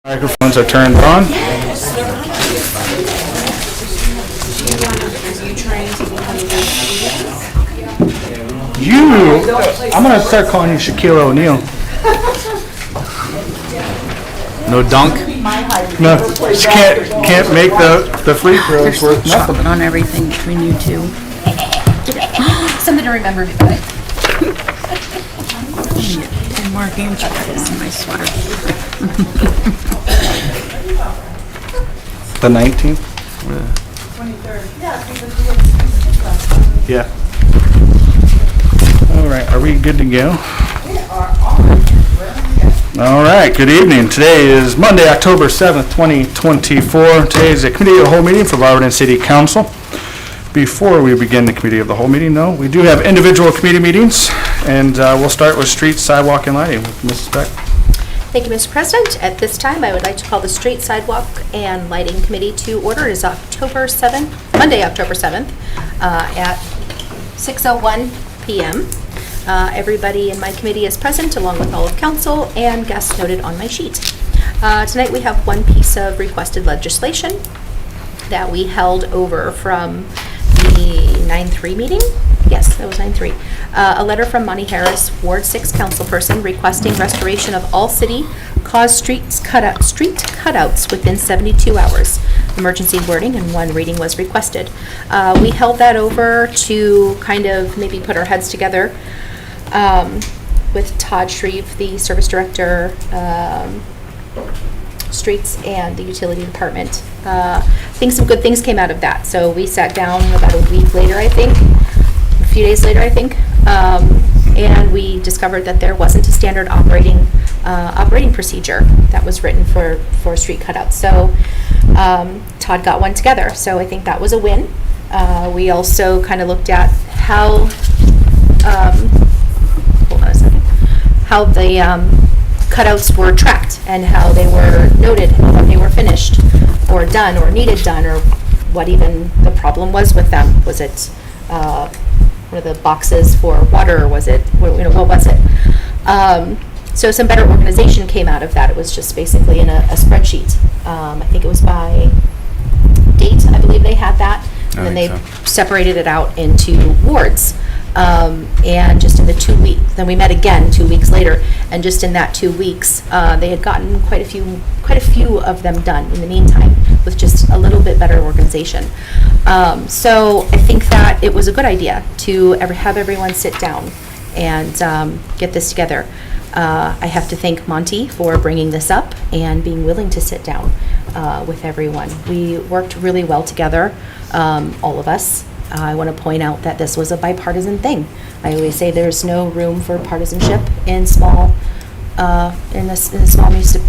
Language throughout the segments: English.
Microphones are turned on. I'm going to start calling you Shaquille O'Neal. No dunk? No, she can't make the free throws worth nothing. Chocolate on everything between you two. Something to remember me by. 10 more game chocolates in my sweater. The 19th? 23rd. Yeah. All right, are we good to go? All right, good evening. Today is Monday, October 7th, 2024. Today is a committee of the whole meeting for Barberton City Council. Before we begin the committee of the whole meeting, though, we do have individual committee meetings, and we'll start with streets, sidewalk, and lighting. Mrs. Beck. Thank you, Mr. President. At this time, I would like to call the Street, Sidewalk, and Lighting Committee to order. It is Monday, October 7th, at 6:01 p.m. Everybody in my committee is present, along with all of council and guests noted on my sheet. Tonight, we have one piece of requested legislation that we held over from the 9-3 meeting. Yes, that was 9-3. A letter from Monty Harris, Ward 6 councilperson, requesting restoration of all city-caused street cutouts within 72 hours. Emergency wording and one reading was requested. We held that over to kind of maybe put our heads together with Todd Shreve, the service director, streets, and the utility department. I think some good things came out of that. So we sat down about a week later, I think, a few days later, I think, and we discovered that there wasn't a standard operating procedure that was written for street cutouts. So Todd got one together. So I think that was a win. We also kind of looked at how, hold on a second, how the cutouts were tracked and how they were noted and when they were finished or done or needed done, or what even the problem was with them. Was it one of the boxes for water, or was it, what was it? So some better organization came out of that. It was just basically in a spreadsheet. I think it was by date, I believe they had that. And then they separated it out into wards. And just in the 2 weeks, then we met again 2 weeks later, and just in that 2 weeks, they had gotten quite a few of them done in the meantime, with just a little bit better organization. So I think that it was a good idea to have everyone sit down and get this together. I have to thank Monty for bringing this up and being willing to sit down with everyone. We worked really well together, all of us. I want to point out that this was a bipartisan thing. I always say there's no room for partisanship in a small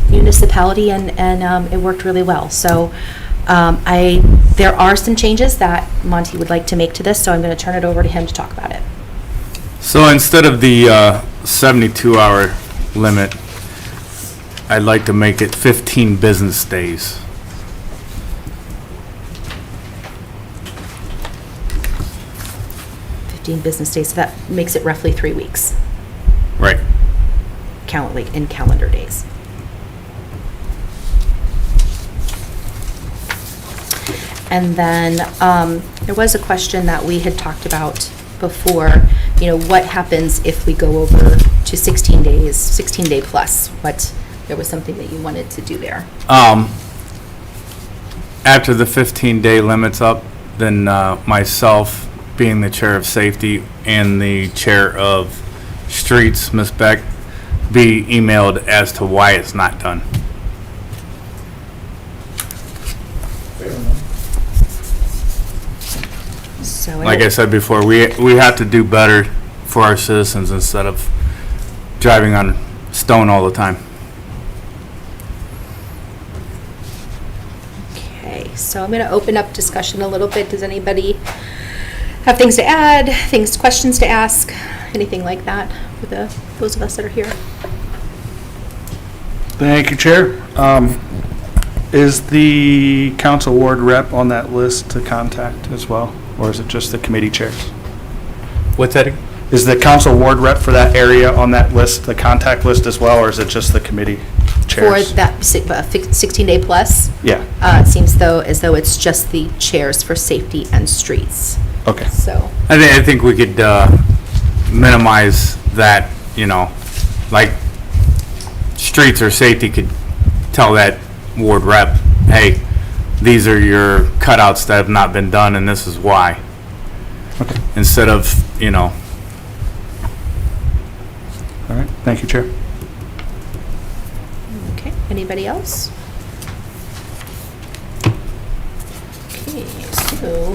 municipality, and it worked really well. So there are some changes that Monty would like to make to this, so I'm going to turn it over to him to talk about it. So instead of the 72-hour limit, I'd like to make it 15 business days. Business days, so that makes it roughly 3 weeks. Right. In calendar days. And then there was a question that we had talked about before, what happens if we go over to 16 days, 16 day plus? There was something that you wanted to do there. After the 15-day limit's up, then myself, being the chair of safety and the chair of streets, Ms. Beck, be emailed as to why it's not done. So Like I said before, we have to do better for our citizens instead of driving on stone all the time. Okay, so I'm going to open up discussion a little bit. Does anybody have things to add, questions to ask, anything like that for those of us that are here? Thank you, Chair. Is the council ward rep on that list to contact as well, or is it just the committee chairs? What's that? Is the council ward rep for that area on that list, the contact list as well, or is it just the committee? For chairs. that 16-day plus, Yeah, it seems as though it's just the chairs for safety and streets. okay. So, I think we could minimize that, like streets or safety could tell that ward rep, hey, these are your cutouts that have not been done and this is why. Okay. Instead of, All right, thank you, Chair. okay, anybody else? Okay, so,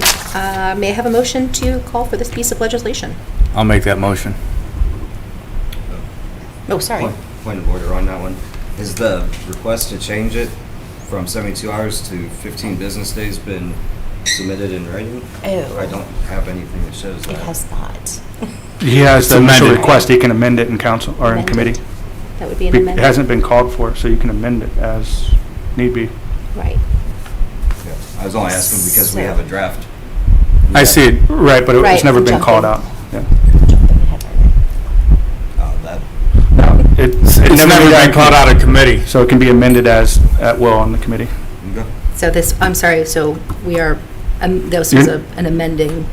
may I have a motion to call for this piece of legislation? I'll make that motion. Oh, sorry. Point of order on that one. Is the request to change it from 72 hours to 15 business days been submitted in writing? Oh. I don't have anything that shows that. It has not. He has the It's initial amended. request, he can amend it in council, or in Amended. committee. That would be an It amendment. hasn't been called for, so you can amend it as need be. Right. Yeah. I was only asking because we have a draft. I see it. Right, but Right, it's never been jumping. called out. Yeah. Jumping ahead right now. That, No, it's It's never made been called out of committee. So it can be amended as at will on the committee. okay. So this, I'm sorry, so we are, this was an amending,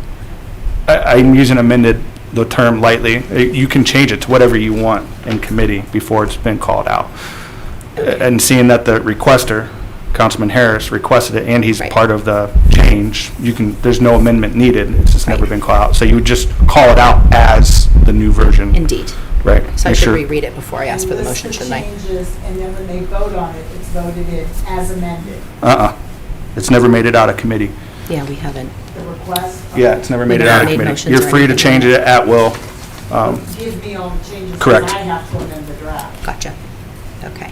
I'm using amended, the term lightly. You can change it to whatever you want in committee before it's been called out. And seeing that the requester, Councilman Harris, requested it and he's Right. part of the change, there's no amendment needed. It's just never Right. been called out. So you would just call it out as the new version. indeed. Right. So I Make should sure- reread it before I ask for the List motion, shouldn't I? changes, and then when they vote on it, it's voted in as amended. It's never made it out of committee. Yeah, we haven't. The request. Yeah, it's never made it never out of made committee. motions You're or free to anything change like it at will. Give me all the changes. Correct. And I have to amend the draft. Gotcha. Okay.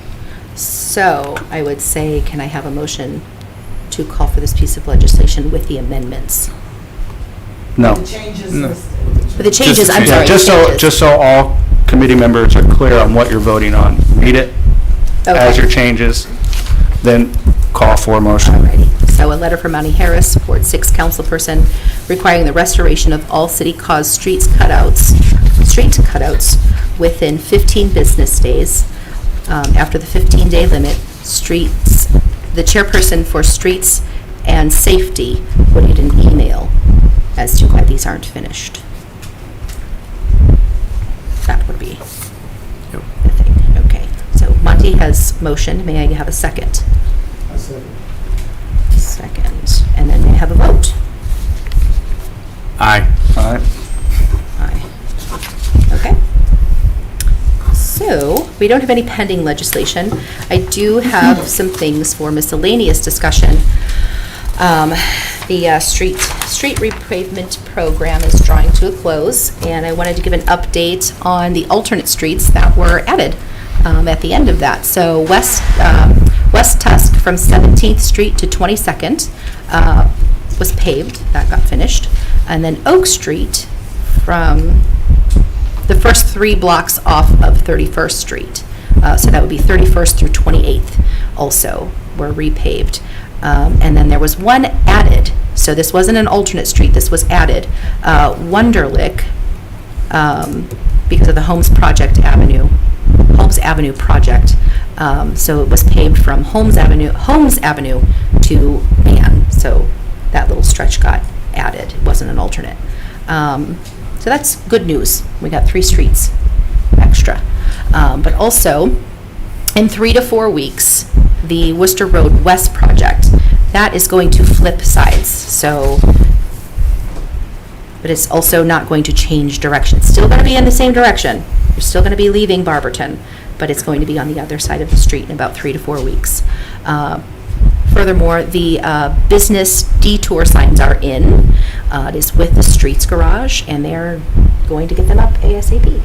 So I would say, can I have a motion to call for this piece of legislation with the amendments? No. The changes No. listed. With the changes, I'm change. sorry. Just the so, changes. just so all committee members are clear on what you're voting on. Read it as Okay. your changes, then call for a motion. Alrighty. So a letter from Monty Harris, Ward 6 councilperson, requiring the restoration of all city-caused street cutouts within 15 business days. After the 15-day limit, the chairperson for streets and safety would get an email as to why these aren't finished. That would be Yep. the thing. Okay. So Monty has motioned. May I have a second? Second. And then may I have a vote? Aye. All right. Aye. Okay. So, we don't have any pending legislation. I do have some things for miscellaneous discussion. The street repavement program is drawing to a close, and I wanted to give an update on the alternate streets that were added at the end of that. So West Tusk from 17th Street to 22nd was paved, that got finished. And then Oak Street from the first 3 blocks off of 31st Street. So that would be 31st through 28th also were repaved. And then there was one added, so this wasn't an alternate street, this was added, Wunderlich, because of the Holmes Avenue project. So it was paved from Holmes Avenue to Mann. So that little stretch got added. It wasn't an alternate. So that's good news. We got 3 streets extra. But also, in 3 to 4 weeks, the Worcester Road West project, that is going to flip sides. So, but it's also not going to change direction. It's still going to be in the same direction. You're still going to be leaving Barberton, but it's going to be on the other side of the street in about 3 to 4 weeks. Furthermore, the business detour signs are in. It is with the Streets Garage, and they're going to get them up ASAP.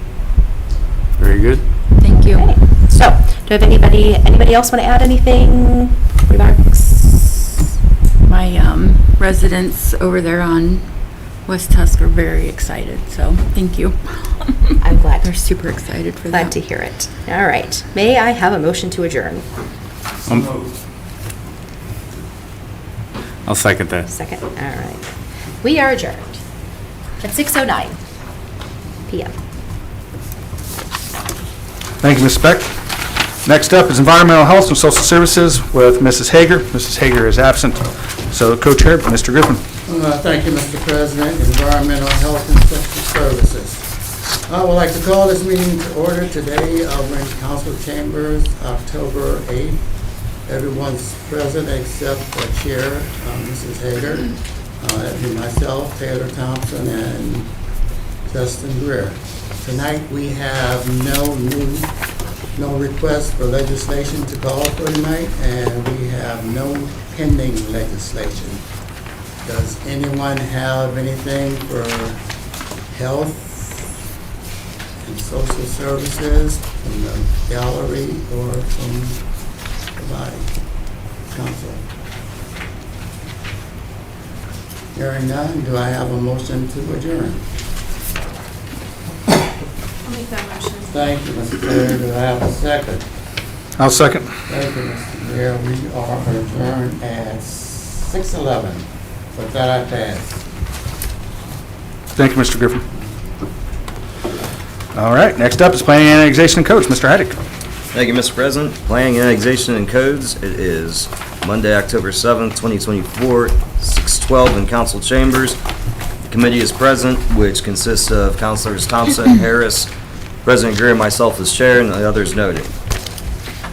Very good. Thank you. Okay. So, do I have anybody else want to add anything? Remarks? My residents over there on West Tusk are very excited, so thank you. I'm glad. They're super excited for that. Glad to hear it. All right. May I have a motion to adjourn? I'll second that. Second. All right. We are adjourned at 6:09 p.m. Thank you, Ms. Speck. Next up is Environmental Health and Social Services with Mrs. Hager. Mrs. Hager is absent, so co-chair, Mr. Griffin. Thank you, Mr. President. Environmental Health and Social Services. I would like to call this meeting to order today. We're in council chambers, October 8th. Everyone's present except the chair, Mrs. Hager. That'd be myself, Taylor Thompson, and Justin Greer. Tonight, we have no request for legislation to call for tonight, and we have no pending legislation. Does anyone have anything for health and social services from the gallery or from the body council? Hearing none, do I have a motion to adjourn? I'll make that motion. Thank you, Mr. Claire. Do I have a second? I'll second. Thank you, Mr. Mayor. We are adjourned at 6:11. With that, I pass. Thank you, Mr. Griffin. All right, next up is Planning and Annexation and Codes, Mr. Heidick. Thank you, Mr. President. Planning, Annexation, and Codes. It is Monday, October 7th, 2024, 6:12 in council chambers. The committee is present, which consists of Councilors Thompson, Harris, President Greer, and myself as chair, and the others noted.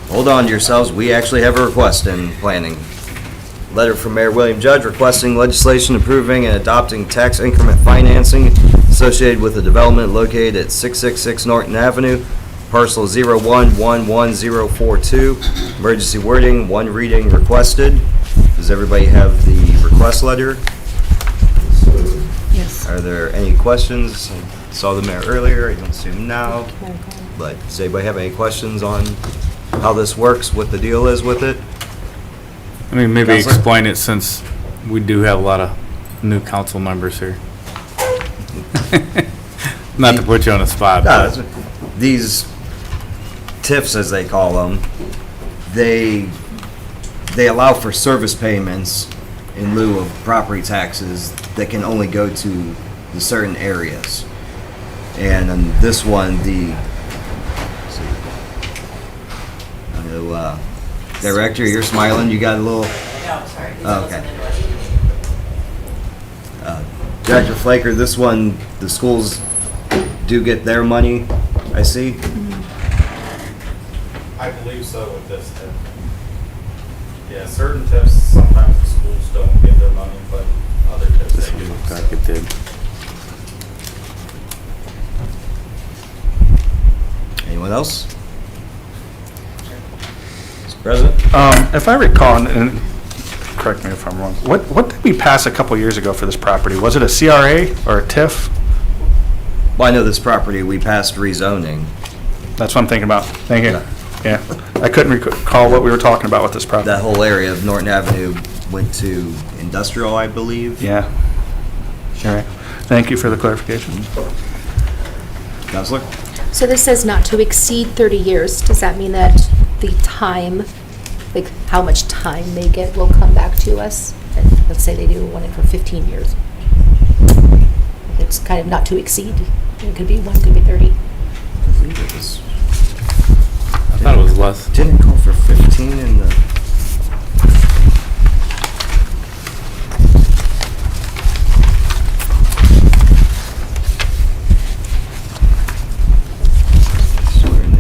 Hold on to yourselves. We actually have a request in planning. Letter from Mayor William Judge requesting legislation approving and adopting tax increment financing associated with a development located at 666 Norton Avenue, parcel 01111042. Emergency wording, one reading requested. Does everybody have the request letter? Yes. Are there any questions? I saw the mayor earlier, I don't see him now. But does anybody have any questions on how this works, what the deal is with it? I mean, maybe Counselor? explain it since we do have a lot of new council members here. Not to put you on the spot, No, but these TIFs, as they call them, they allow for service payments in lieu of property taxes that can only go to the certain areas. And on this one, let's see. I know, Director, you're smiling. You got a little. No, sorry. Oh, okay. Director Flaker, this one, the schools do get their money, I see. I believe so with this TIF. Yeah, certain TIFs, sometimes the schools don't get their money, but other TIFs this they one do. looked like it did. Anyone else? Mr. President? If I recall, and correct me if I'm wrong, what did we pass a couple years ago for this property? Was it a CRA or a TIF? Well, I know this property, we passed rezoning. That's what I'm thinking about. Thank you. Yeah, I couldn't recall what we were talking about with this property. That whole area of Norton Avenue went to industrial, I believe. Yeah. All right. Thank you for the clarification. Counselor? So this says not to exceed 30 years. Does that mean that the time, like how much time they get will come back to us? And let's say they do one for 15 years. It's kind of not to exceed. It could be 1, could be 30. I believe it was. I thought it was less. Didn't it call for 15 in the? Somewhere in the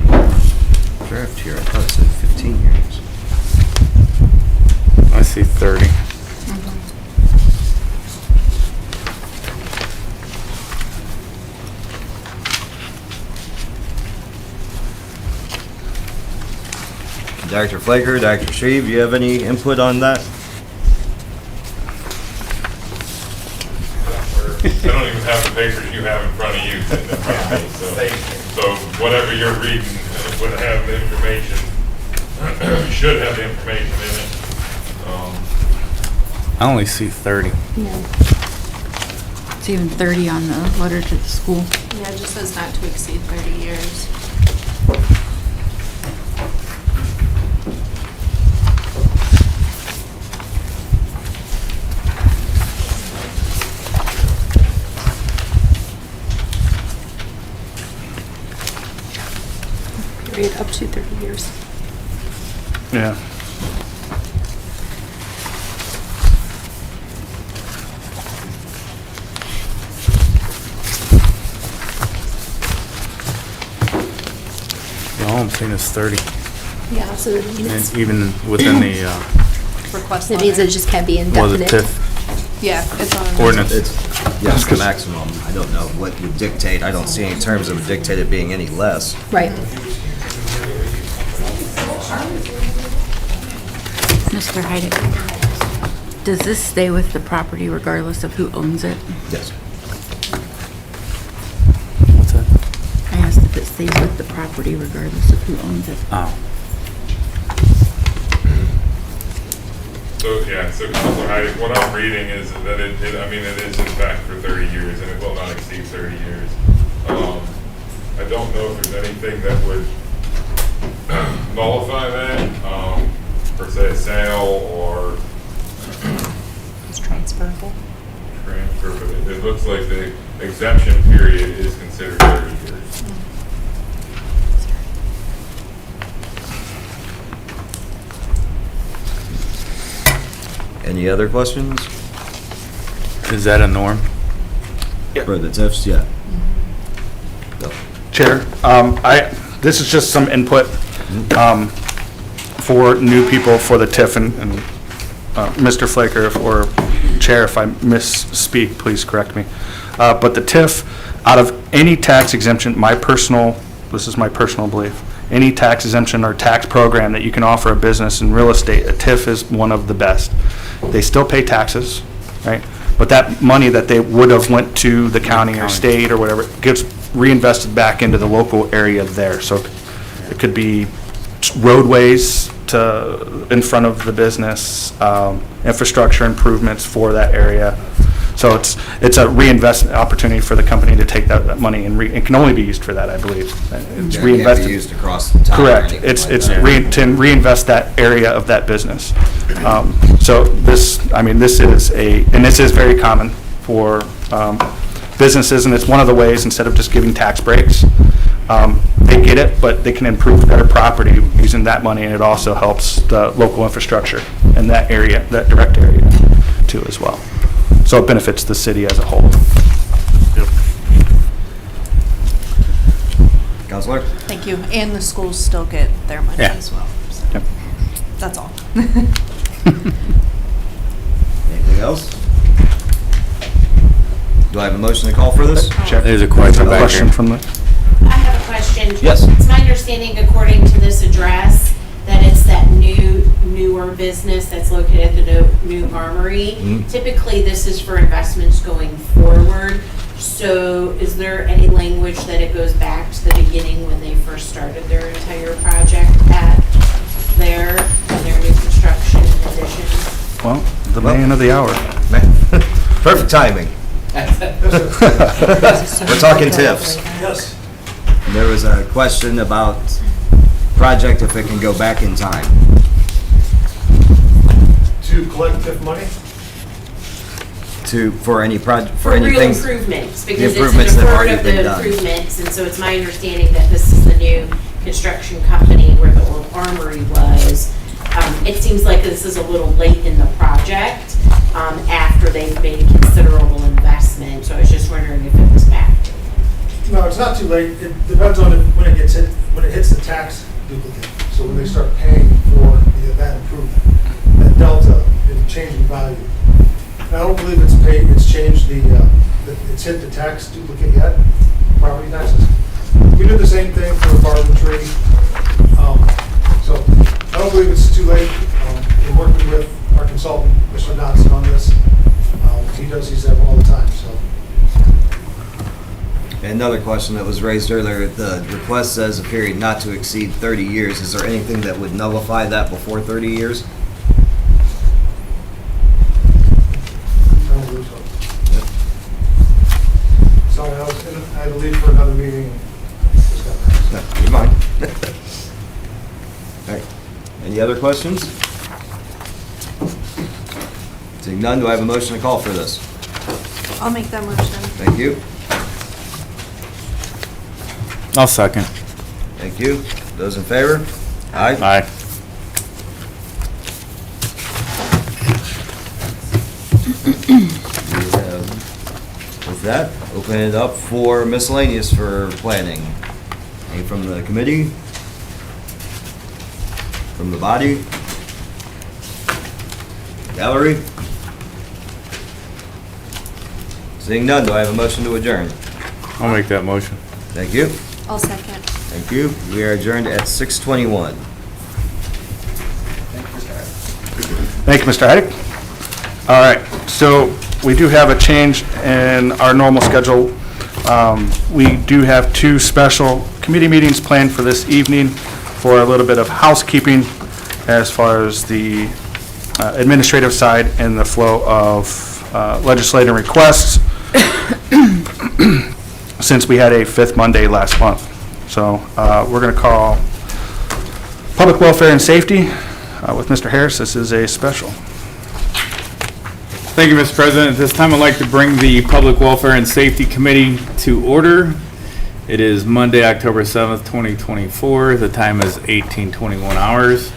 draft here, I thought it said 15 years. I see 30. Dr. Flaker, Dr. Shreve, do you have any input on that? I don't even have the papers you have in front of you sitting in front of me, so whatever you're reading would have the information, should have the information in it. I only see 30. It's even 30 on the letter to the school. Yeah, it just says not to exceed 30 years. Period up to 30 years. Yeah. All I'm seeing is 30, Yeah, so it means, and even within the, Request it means it letter. just can't be well, the indefinite. TIF Yeah, it's on. ordinance. Yes, the maximum. I don't know what would dictate, I don't see any terms that would dictate it being any less. Right. Mr. Heidick, does this stay with the property regardless of who owns it? Yes. What's that? I asked if it stays with the property regardless of who owns it. Oh. So, yeah, so Counselor Heidick, what I'm reading is that it is in fact for 30 years, and it will not exceed 30 years. I don't know if there's anything that would nullify that, per se, a sale or It's transferable. transfer, but it looks like the exemption period is considered 30 years. Any other questions? Is that a norm? For the TIFs, yeah. No. Chair, this is just some input for new people for the TIF, and Mr. Flaker or Chair, if I misspeak, please correct me. But the TIF, out of any tax exemption, this is my personal belief, any tax exemption or tax program that you can offer a business in real estate, a TIF is one of the best. They still pay taxes, right? But that money that they would have went to the county or state or whatever gets reinvested back into the local area there. So it could be roadways in front of the business, infrastructure improvements for that area. So it's a reinvestment opportunity for the company to take that money, and it can only be used for that, I believe. It's Yeah, it reinvested. can't be used across the time or Correct. anything It's like that. to reinvest that area of that business. So this is very common for businesses, and it's one of the ways, instead of just giving tax breaks, they get it, but they can improve their property using that money, and it also helps the local infrastructure in that area, that direct area too as well. So it benefits the city as a whole. Counselor? Thank you. And the schools still get their money Yeah. as well. So Yep. that's all. Anything else? Do I have a motion to call for this? Chair, There's a question back question here. from the, I have a question. Yes. It's my understanding, according to this address, that it's that newer business that's located at the new armory. Mhm. Typically, this is for investments going forward. So is there any language that it goes back to the beginning when they first started their entire project at their new construction addition? well, the man of the hour. Perfect timing. We're talking TIFs. Yes. There was a question about project if it can go back in time. To collect TIF money? For any project, for For real anything. improvements, because it's a improvements that have deferred already of been the done. improvements, and so it's my understanding that this is the new construction company where the old armory was. It seems like this is a little late in the project, after they've made a considerable investment, so I was just wondering if it was back. No, it's not too late. It depends on when it hits the tax duplicate. So when they start paying for that improvement, that delta in changing value. I don't believe it's changed it's hit the tax duplicate yet, property taxes. We did the same thing for the Barberton tree. So I don't believe it's too late. We're working with our consultant, Mr. Dotson, on this. He does these all the time, so. Another question that was raised earlier, the request says a period not to exceed 30 years. Is there anything that would nullify that before 30 years? I don't believe so. Sorry, I had to leave for another meeting. Just got back. No, you're fine. All right. Any other questions? Seeing none, do I have a motion to call for this? I'll make that motion. Thank you. I'll second. Thank you. Those in favor? Aye. Aye. With that, open it up for miscellaneous for planning. Any from the committee? From the body? Gallery? Seeing none, do I have a motion to adjourn? I'll make that motion. Thank you. I'll second. Thank you. We are adjourned at 6:21. Thank you, Mr. Heidick. All right, so we do have a change in our normal schedule. We do have two special committee meetings planned for this evening for a little bit of housekeeping as far as the administrative side and the flow of legislative requests since we had a fifth Monday last month. So we're going to call Public Welfare and Safety with Mr. Harris. This is a special. Thank you, Mr. President. At this time, I'd like to bring the Public Welfare and Safety Committee to order. It is Monday, October 7th, 2024. The time is 18:21 hours.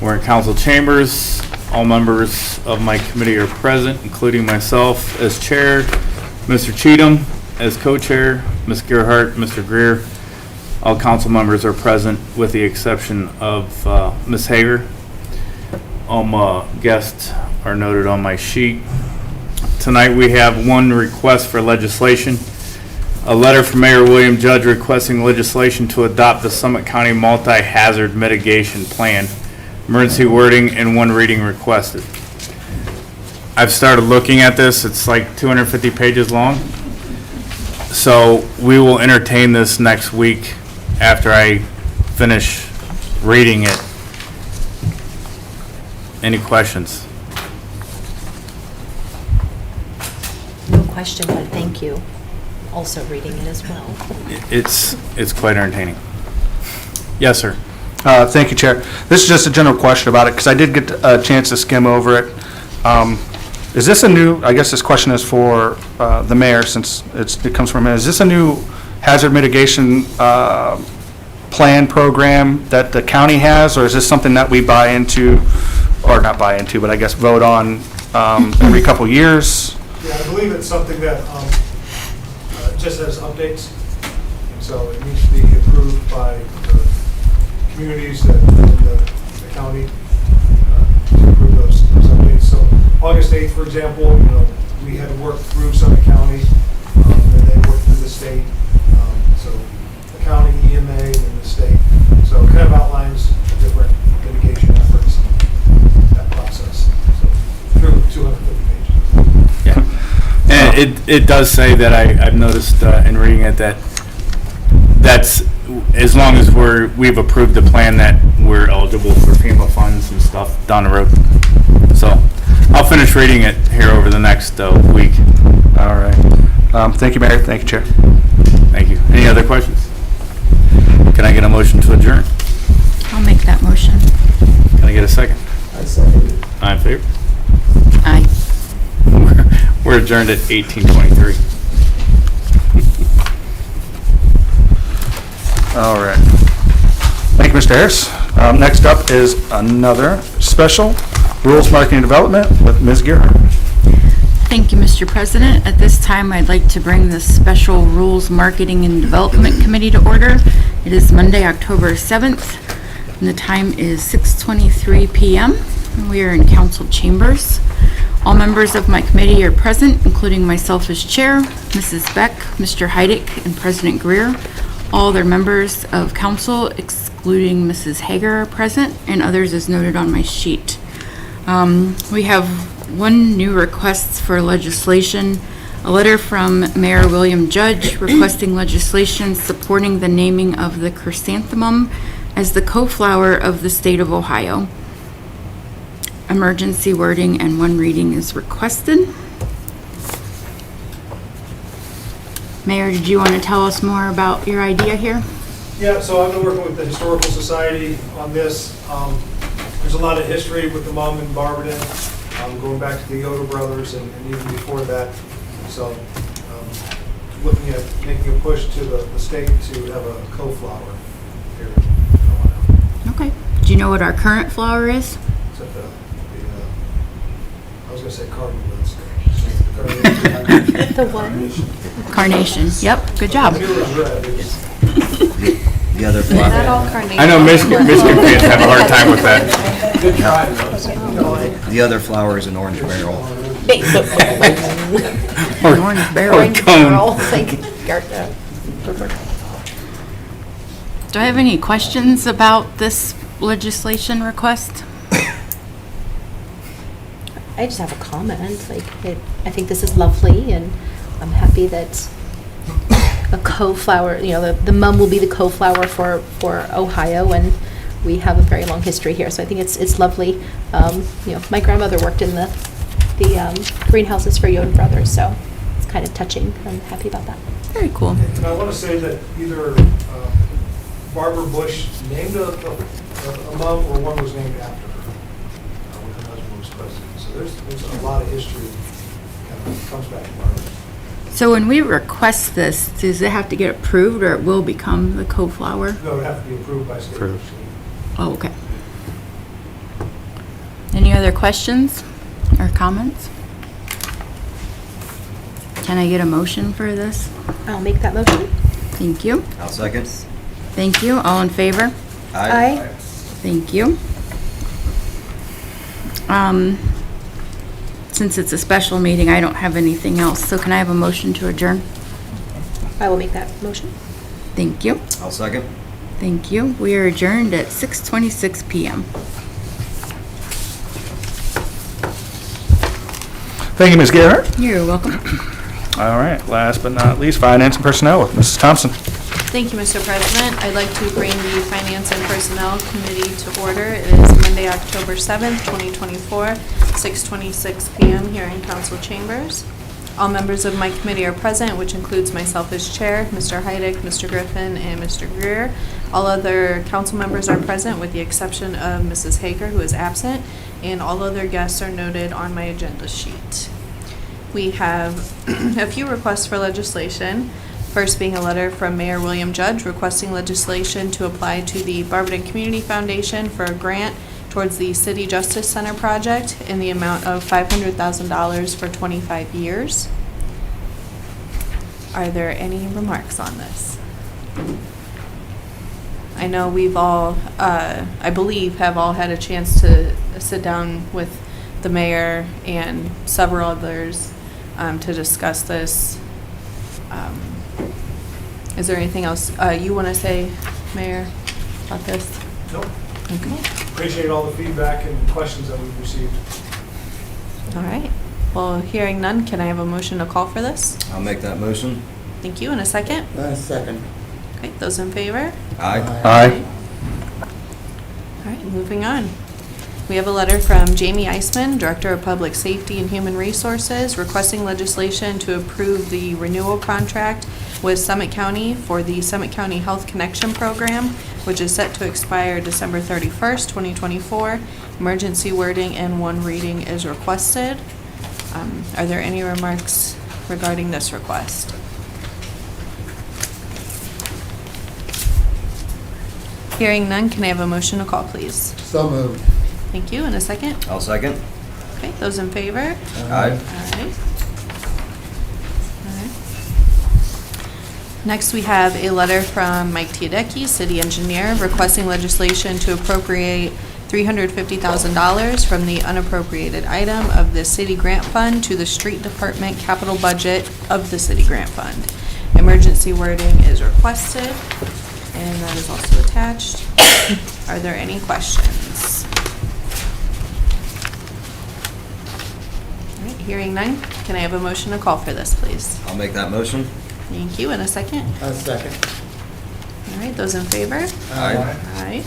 We're in council chambers. All members of my committee are present, including myself as chair, Mr. Cheatham as co-chair, Ms. Gerhart, Mr. Greer. All council members are present with the exception of Ms. Hager. All guests are noted on my sheet. Tonight we have one request for legislation. A letter from Mayor William Judge requesting legislation to adopt the Summit County Multi-Hazard Mitigation Plan. Emergency wording and one reading requested. I've started looking at this. It's like 250 pages long. So we will entertain this next week after I finish reading it. Any questions? No question, but thank you. Also reading it as well. It's quite entertaining. Yes, sir. Thank you, Chair. This is just a general question about it, because I did get a chance to skim over it. Is this a new, I guess this question is for the mayor, since it comes from him. Is this a new hazard mitigation plan program that the county has, or is this something that we buy into, or not buy into, but I guess vote on every couple years? Yeah, I believe it's something that just has updates, and so it needs to be approved by the communities that in the county to approve those updates. So August 8th, for example, we had to work through Summit County, and they worked through the state. So the county, EMA, and then the state. So it kind of outlines the different mitigation efforts, that process. So through 250 pages. Yeah. And it does say that I've noticed in reading it that's as long as we've approved the plan that we're eligible for FEMA funds and stuff down the road. So I'll finish reading it here over the next week. All right. Thank you, Mayor. Thank you, Chair. Thank you. Any other questions? Can I get a motion to adjourn? I'll make that motion. Can I get a second? I second it. All in favor? Aye. We're adjourned at 18:23. All right. Thank you, Mr. Harris. Next up is another special rules, marketing, and development with Ms. Gerhart. Thank you, Mr. President. At this time, I'd like to bring the Special Rules, Marketing, and Development Committee to order. It is Monday, October 7th, and the time is 6:23 p.m. and we are in council chambers. All members of my committee are present, including myself as chair, Mrs. Beck, Mr. Heidick, and President Greer. All other members of council, excluding Mrs. Hager, are present, and others as noted on my sheet. We have one new request for legislation, a letter from Mayor William Judge requesting legislation supporting the naming of the chrysanthemum as the co-flower of the state of Ohio. Emergency wording and one reading is requested. Mayor, did you want to tell us more about your idea here? Yeah, so I've been working with the Historical Society on this. There's a lot of history with the mom in Barberton, going back to the Yoder brothers and even before that. So looking at making a push to the state to have a co-flower here in Ohio. Okay. Do you know what our current flower is? It's at I was going to say cardinal, but it's The one? Carnation, yep, good job. The other Not flower, all carnation. I know Michigan fans have a hard time with that. the other flower is an orange barrel. Orange barrel. Orange cone. barrel, like, Do I have any questions about this legislation request? I just have a comment, like, I think this is lovely, and I'm happy that a co-flower, the mum will be the co-flower for Ohio, and we have a very long history here, so I think it's lovely. My grandmother worked in the greenhouses for Yoder Brothers, so it's kind of touching. I'm happy about that. Very cool. And I want to say that either Barbara Bush named a mum or one was named after her when her husband was president. So there's a lot of history kind of comes back to Barbara. So when we request this, does it have to get approved or it will become the co-flower? No, it would have to be approved by state. Approved. Oh, okay. Any other questions or comments? Can I get a motion for this? I'll make that motion. Thank you. I'll second. Thank you. All in favor? Aye. Thank you. Since it's a special meeting, I don't have anything else, so can I have a motion to adjourn? I will make that motion. Thank you. I'll second. Thank you. We are adjourned at 6:26 PM. Thank you, Ms. Gerhart. You're welcome. All right, last but not least, Finance and Personnel with Mrs. Thompson. Thank you, Mr. President. I'd like to bring the Finance and Personnel Committee to order. It is Monday, October 7th, 2024, 6:26 PM here in Council Chambers. All members of my committee are present, which includes myself as chair, Mr. Heidick, Mr. Griffin, and Mr. Greer. All other council members are present with the exception of Mrs. Hager, who is absent, and all other guests are noted on my agenda sheet. We have a few requests for legislation. First being a letter from Mayor William Judge requesting legislation to apply to the Barberton Community Foundation for a grant towards the City Justice Center project in the amount of $500,000 for 25 years. Are there any remarks on this? I know we've all, I believe, have all had a chance to sit down with the mayor and several others to discuss this. Is there anything else you want to say, Mayor, about this? Nope. Okay. Appreciate all the feedback and questions that we've received. All right. Well, hearing none, can I have a motion to call for this? I'll make that motion. Thank you. And a second? Second. Okay, those in favor? Aye. Aye. All right, moving on. We have a letter from Jamie Eisman, Director of Public Safety and Human Resources, requesting legislation to approve the renewal contract with Summit County for the Summit County Health Connection Program, which is set to expire December 31st, 2024. Emergency wording and one reading is requested. Are there any remarks regarding this request? Hearing none, can I have a motion to call, please? So moved. Thank you. And a second? I'll second. Okay, those in favor? Aye. All right. All right. Next, we have a letter from Mike Teodecki, City Engineer, requesting legislation to appropriate $350,000 from the unappropriated item of the City Grant Fund to the Street Department capital budget of the City Grant Fund. Emergency wording is requested, and that is also attached. Are there any questions? All right, hearing none, can I have a motion to call for this, please? I'll make that motion. Thank you, and a second? A second. All right, those in favor? Aye. Aye.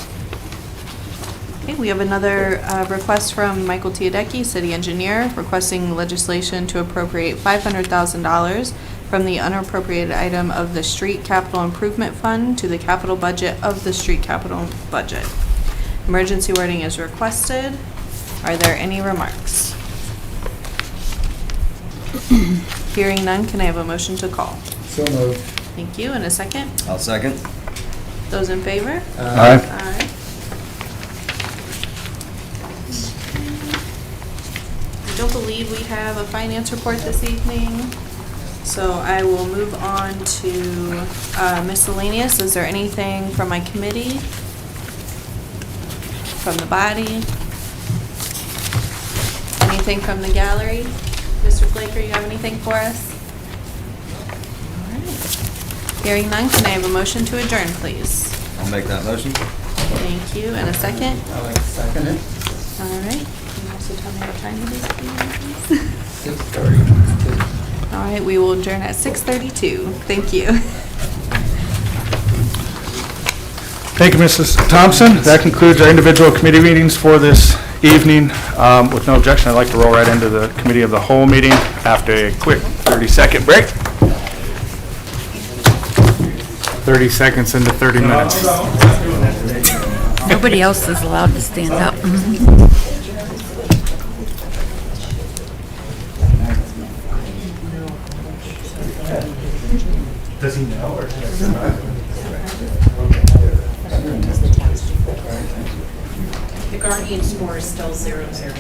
Okay, we have another request from Michael Teodecki, City Engineer, requesting legislation to appropriate $500,000 from the unappropriated item of the Street Capital Improvement Fund to the capital budget of the Street Capital Budget. Emergency wording is requested. Are there any remarks? Hearing none, can I have a motion to call? So moved. Thank you, and a second? I'll second. Those in favor? Aye. Aye. I don't don't believe we have a finance report this evening. So I will move on to miscellaneous. Is there anything from my committee? From the body? Anything from the gallery? Mr. Flaker, you have anything for us? All right. Hearing none, can I have a motion to adjourn, please? I'll make that motion. Thank you. And a second? I'd like to second it. All right. Can you also tell me what time it is, please? 6:30. All right, we will adjourn at 6:32. Thank you. Thank you, Mrs. Thompson. That concludes our individual committee meetings for this evening. With no objection, I'd like to roll right into the committee of the whole meeting after a quick 30-second break. 30 seconds into 30 minutes. Nobody else is allowed to stand up. Does he know or? The Guardian score is still 0-0.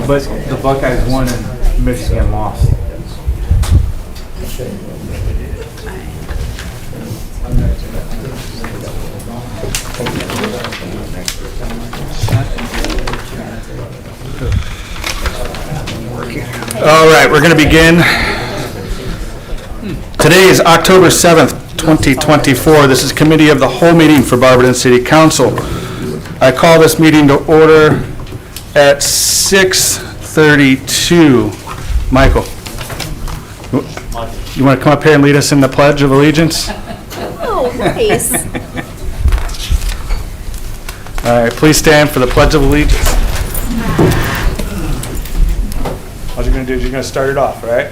But the Buckeyes won and Michigan lost. All right, we're going to begin. Today is October 7th, 2024. This is Committee of the Whole meeting for Barberton City Council. I call this meeting to order at 6:32. Michael, you want to come up here and lead us in the Pledge of Allegiance? Oh, nice. All right, please stand for the Pledge of Allegiance. What you're going to do is you're going to start it off, right?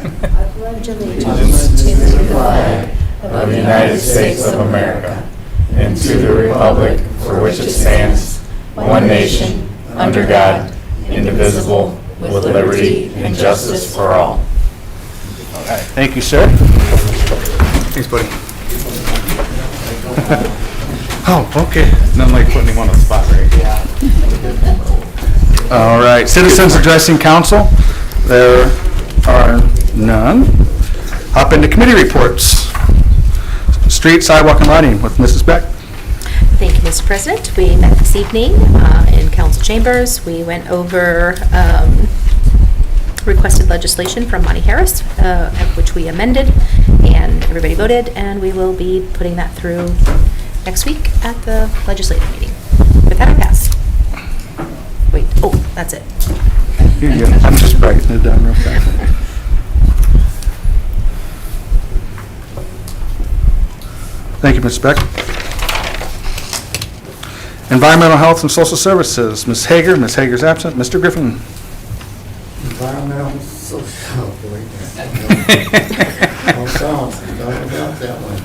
Of the United States of America and to the republic for which it stands, one nation, under God, indivisible, with liberty and justice for all. All right, thank you, sir. Thanks, buddy. Oh, okay. Nothing like putting him on the spot, right? All right, citizens addressing council. There are none. Hop into committee reports. Street, sidewalk, and lighting with Mrs. Beck. Thank you, Mr. President. We met this evening in council chambers. We went over requested legislation from Monty Harris, which we amended, and everybody voted, and we will be putting that through next week at the legislative meeting. With that, I pass. Wait, oh, that's it. Here you go. I'm just writing it down real fast. Thank you, Ms. Beck. Environmental Health and Social Services, Ms. Hager. Ms. Hager's absent. Mr. Griffin. Environmental social, boy. Don't about that one.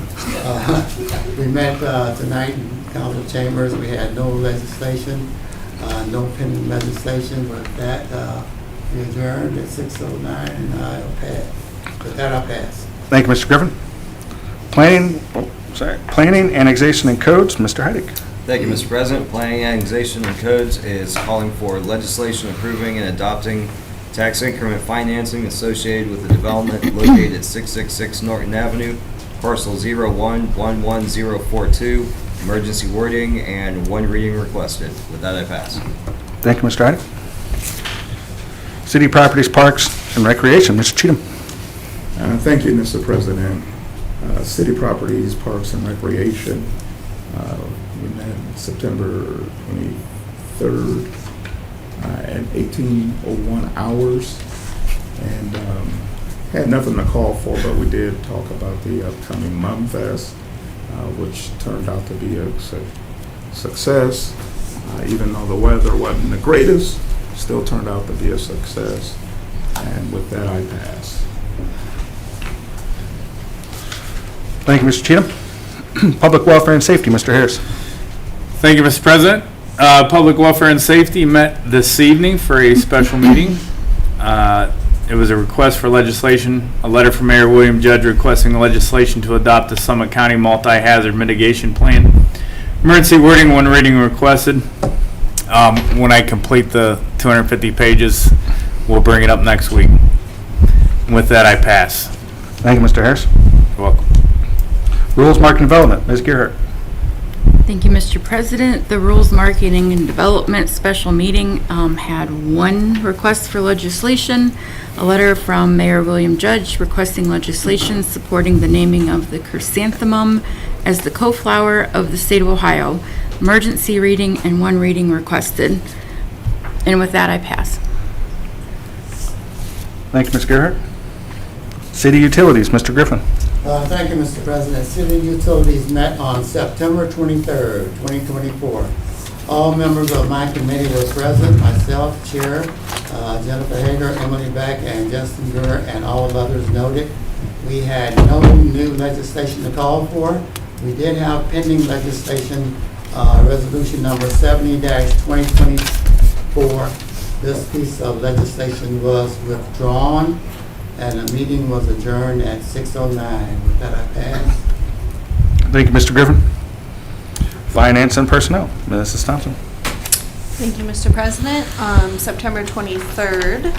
We met tonight in council chambers. We had no legislation, no pending legislation. With that, we adjourned at 6:09, and I'll pass. With that, I'll pass. Thank you, Mr. Griffin. Planning, Annexation, and Codes, Mr. Heidig. Thank you, Mr. President. Planning, Annexation, and Codes is calling for legislation approving and adopting tax increment financing associated with the development located at 666 Norton Avenue, parcel 01-11042, emergency wording, and one reading requested. With that, I pass. Thank you, Mr. Heidig. City Properties, Parks, and Recreation, Mr. Cheatham. Thank you, Mr. President. City Properties, Parks, and Recreation. We met September 23rd at 18:01 hours, and had nothing to call for, but we did talk about the upcoming Mum Fest, which turned out to be a success. Even though the weather wasn't the greatest, still turned out to be a success. And with that, I pass. Thank you, Mr. Cheatham. Public Welfare and Safety, Mr. Harris. Thank you, Mr. President. Public Welfare and Safety met this evening for a special meeting. It was a request for legislation, a letter from Mayor William Judge requesting legislation to adopt the Summit County Multi-Hazard Mitigation Plan Emergency wording, one reading requested. When I complete the 250 pages, we'll bring it up next week. With that, I pass. Thank you, Mr. Harris. You're welcome. Rules, Market and Development, Ms. Gerhart. Thank you, Mr. President. The Rules Marketing and Development Special Meeting had one request for legislation, a letter from Mayor William Judge requesting legislation supporting the naming of the chrysanthemum as the co-flower of the state of Ohio. Emergency reading and one reading requested. And with that, I pass. Thank you, Ms. Gerhart. City Utilities, Mr. Griffin. Thank you, Mr. President. City Utilities met on September 23rd, 2024. All members of my committee were present, myself, Chair, Jennifer Hager, Emily Beck, and Justin Gurr, and all others noted. We had no new legislation to call for. We did have pending legislation, resolution number 70-2024. This piece of legislation was withdrawn, and the meeting was adjourned at 6:09. With that, I pass. Thank you, Mr. Griffin. Finance and Personnel, Mrs. Thompson. Thank you, Mr. President. September 23rd,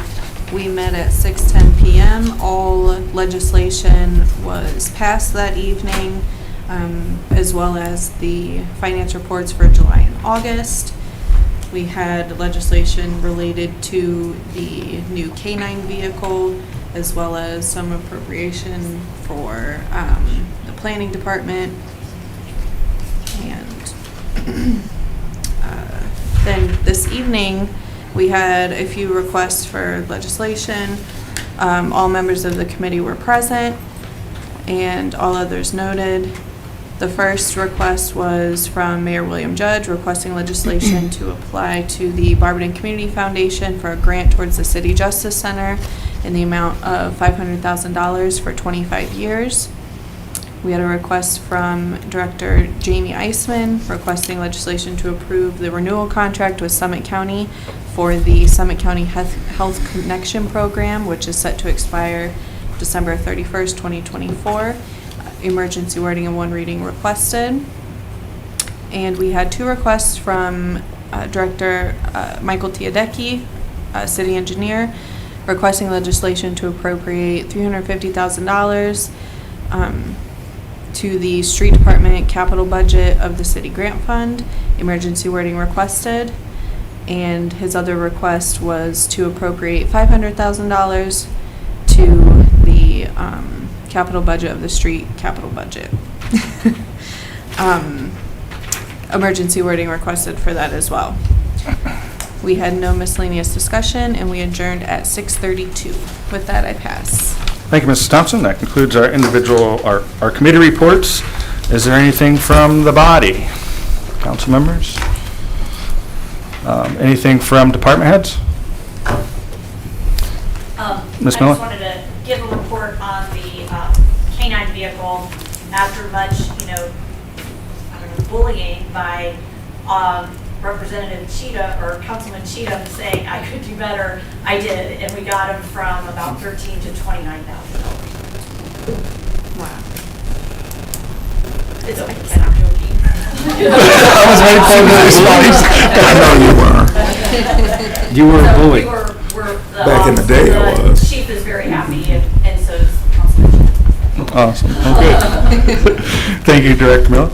we met at 6:10 p.m. All legislation was passed that evening, as well as the finance reports for July and August. We had legislation related to the new K-9 vehicle, as well as some appropriation for the planning department. And then this evening, we had a few requests for legislation. All members of the committee were present, and all others noted. The first request was from Mayor William Judge requesting legislation to apply to the Barberton Community Foundation for a grant towards the City Justice Center in the amount of $500,000 for 25 years. We had a request from Director Jamie Eisman requesting legislation to approve the renewal contract with Summit County for the Summit County Health Connection Program, which is set to expire December 31st, 2024. Emergency wording and one reading requested. And we had two requests from Director Michael Tiadecki, City Engineer, requesting legislation to appropriate $350,000 to the Street Department capital budget of the City Grant Fund. Emergency wording requested. And his other request was to appropriate $500,000 to the capital budget of the street capital budget. Emergency wording requested for that as well. We had no miscellaneous discussion, and we adjourned at 6:32. With that, I pass. Thank you, Mrs. Thompson. That concludes our our committee reports. Is there anything from the body? Council members? Anything from department heads? Ms. I Miller? just wanted to give a report on the K-9 vehicle. After much, bullying by Representative Cheetah or Councilman Cheetah saying I could do better, I did, and we got him from about $13,000 to $29,000. Wow. It's okay, Ken, I'm joking. I was waiting for the response. I know you were. You were a So bully. we're Back in the day, I was. The chief is very happy, and so is Councilman Cheetah. Awesome. Okay. Thank you, Director Miller.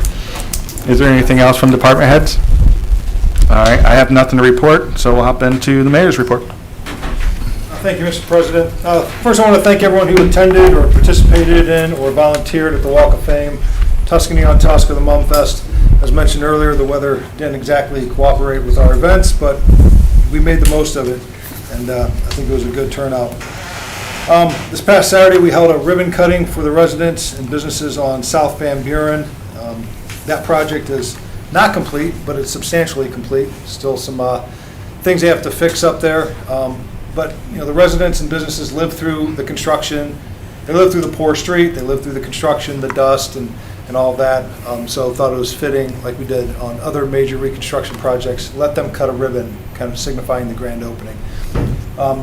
Is there anything else from department heads? All right, I have nothing to report, so we'll hop into the mayor's report. Thank you, Mr. President. First, I want to thank everyone who attended or participated in or volunteered at the Walk of Fame, Tuscany on Tusk, or the Mum Fest. As mentioned earlier, the weather didn't exactly cooperate with our events, but we made the most of it, and I think it was a good turnout. This past Saturday, we held a ribbon cutting for the residents and businesses on South Van Buren. That project is not complete, but it's substantially complete. Still some things they have to fix up there. But the residents and businesses live through the construction. They live through the poor street. They live through the construction, the dust, and all of that. So thought it was fitting, like we did on other major reconstruction projects, let them cut a ribbon, kind of signifying the grand opening.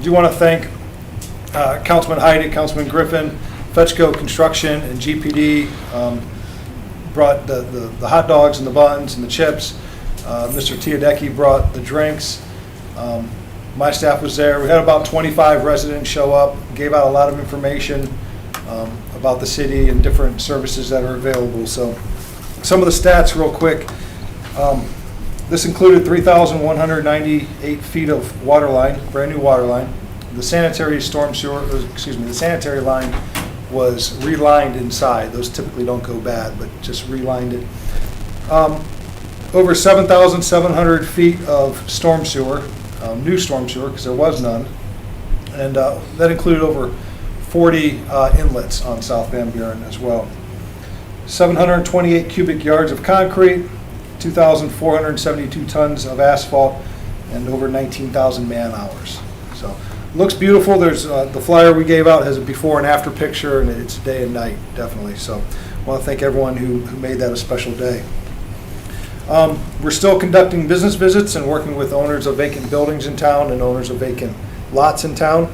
Do want to thank Councilman Heide, Councilman Griffin, Fetchco Construction, and GPD. brought the hot dogs and the buns and the chips. Mr. Tiadecki brought the drinks. My staff was there. We had about 25 residents show up, gave out a lot of information about the city and different services that are available. So some of the stats real quick. This included 3,198 feet of water line, brand new water line. The sanitary the sanitary line was relined inside. Those typically don't go bad, but just relined it. Over 7,700 feet of storm sewer, new storm sewer, because there was none. And that included over 40 inlets on South Van Buren as well. 728 cubic yards of concrete, 2,472 tons of asphalt, and over 19,000 man hours. So looks beautiful. There's the flyer we gave out has a before and after picture, and it's day and night, definitely. So I want to thank everyone who made that a special day. We're still conducting business visits and working with owners of vacant buildings in town and owners of vacant lots in town.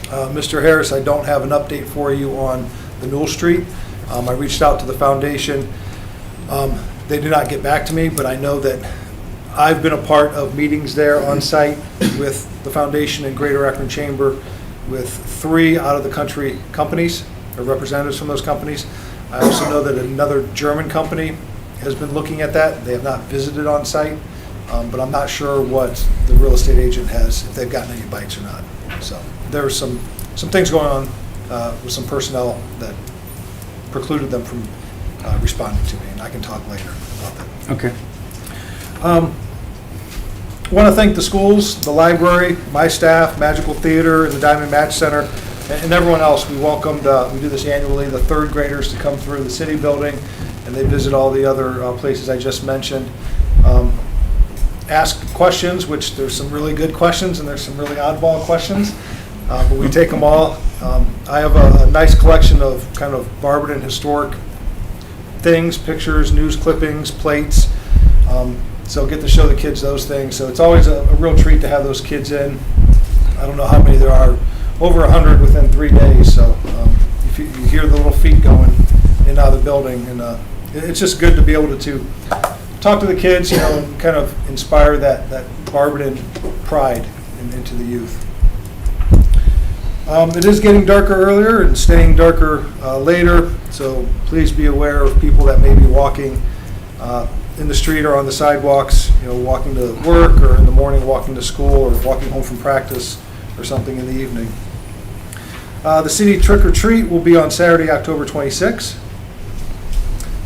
Mr. Harris, I don't have an update for you on the Newell Street. I reached out to the foundation. They did not get back to me, but I know that I've been a part of meetings there on site with the foundation and Greater Akron Chamber with 3 out-of-the-country companies or representatives from those companies. I also know that another German company has been looking at that. They have not visited on site, but I'm not sure what the real estate agent has, if they've gotten any bites or not. So there are some things going on with some personnel that precluded them from responding to me, and I can talk later about that. Okay. I want to thank the schools, the library, my staff, Magical Theater, and the Diamond Match Center, and everyone else. We welcomed, we do this annually, the 3rd graders to come through the city building, and they visit all the other places I just mentioned. Ask questions, which there's some really good questions and there's some really oddball questions, but we take them all. I have a nice collection of kind of Barberton historic things, pictures, news clippings, plates. So get to show the kids those things. So it's always a real treat to have those kids in. I don't know how many there are, over 100 within 3 days. So if you hear the little feet going in and out of the building, and it's just good to be able to talk to the kids, you know, and kind of inspire that Barberton pride into the youth. It is getting darker earlier and staying darker later, so please be aware of people that may be walking in the street or on the sidewalks, you know, walking to work or in the morning walking to school or walking home from practice or something in the evening. The city trick or treat will be on Saturday, October 26th.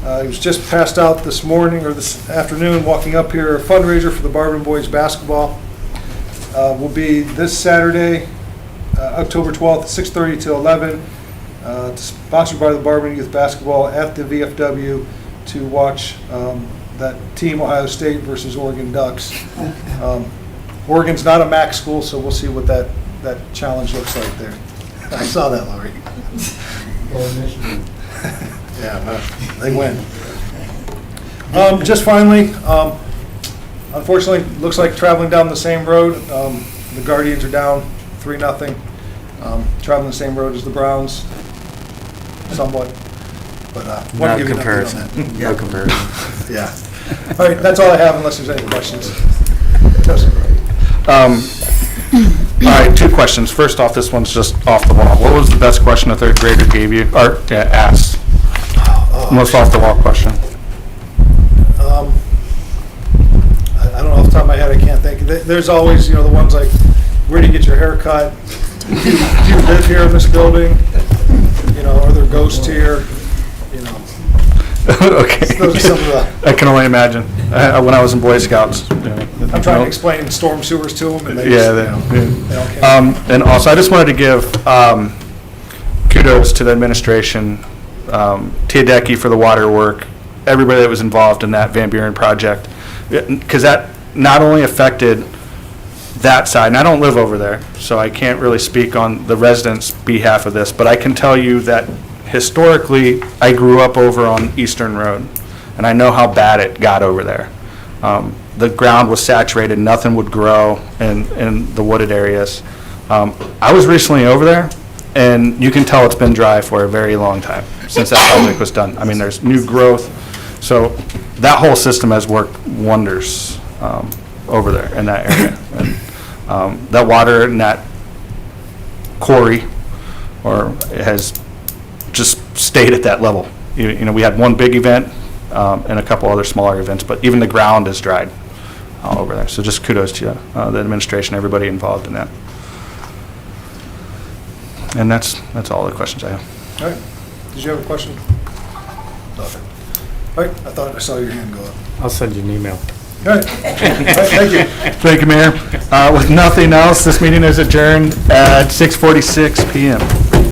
It was just passed out this morning or this afternoon walking up here. A fundraiser for the Barberton boys basketball will be this Saturday, October 12th, 6:30 to 11. Sponsored by the Barberton Youth Basketball at the VFW to watch that team, Ohio State versus Oregon Ducks. Oregon's not a MAC school, so we'll see what that challenge looks like there. I saw that, Laurie. Yeah, they win. Just finally, unfortunately, looks like traveling down the same road. The Guardians are down 3-0. Traveling the same road as the Browns, somewhat. But want to give you an update on that. No comparison. Yeah. All right, that's all I have unless there's any questions. All right, 2 questions. First off, this one's just off the wall. What was the best question a 3rd grader gave you, or asked? Most off the wall question. I don't know off the top of my head, I can't think. There's always, you know, the ones like, where do you get your hair cut? Do you live here in this building? You know, are there ghosts here? You know. Okay. Those are some of the. I can only imagine. When I was in Boy Scouts. You know, I'm trying to explain storm sewers to them, and they Yeah, just, they don't care. and also, I just wanted to give kudos to the administration, Tiadecki for the water work, everybody that was involved in that Van Buren project, because that not only affected that side, and I don't live over there, so I can't really speak on the residents' behalf of this, but I can tell you that historically, I grew up over on Eastern Road, and I know how bad it got over there. The ground was saturated, nothing would grow in the wooded areas. I was recently over there, and you can tell it's been dry for a very long time since that project was done. I mean, there's new growth, So that whole system has worked wonders over there in that area. And that water in that quarry it has just stayed at that level. You know, we had one big event and a couple other smaller events, but even the ground is dried over there. So just kudos to the administration, everybody involved in that. And that's all the questions I have. All right. Did you have a question? Nothing. All right, I thought I saw your hand go up. I'll send you an email. All right. All right, thank you. Thank you, Mayor. With nothing else, this meeting is adjourned at 6:46 PM.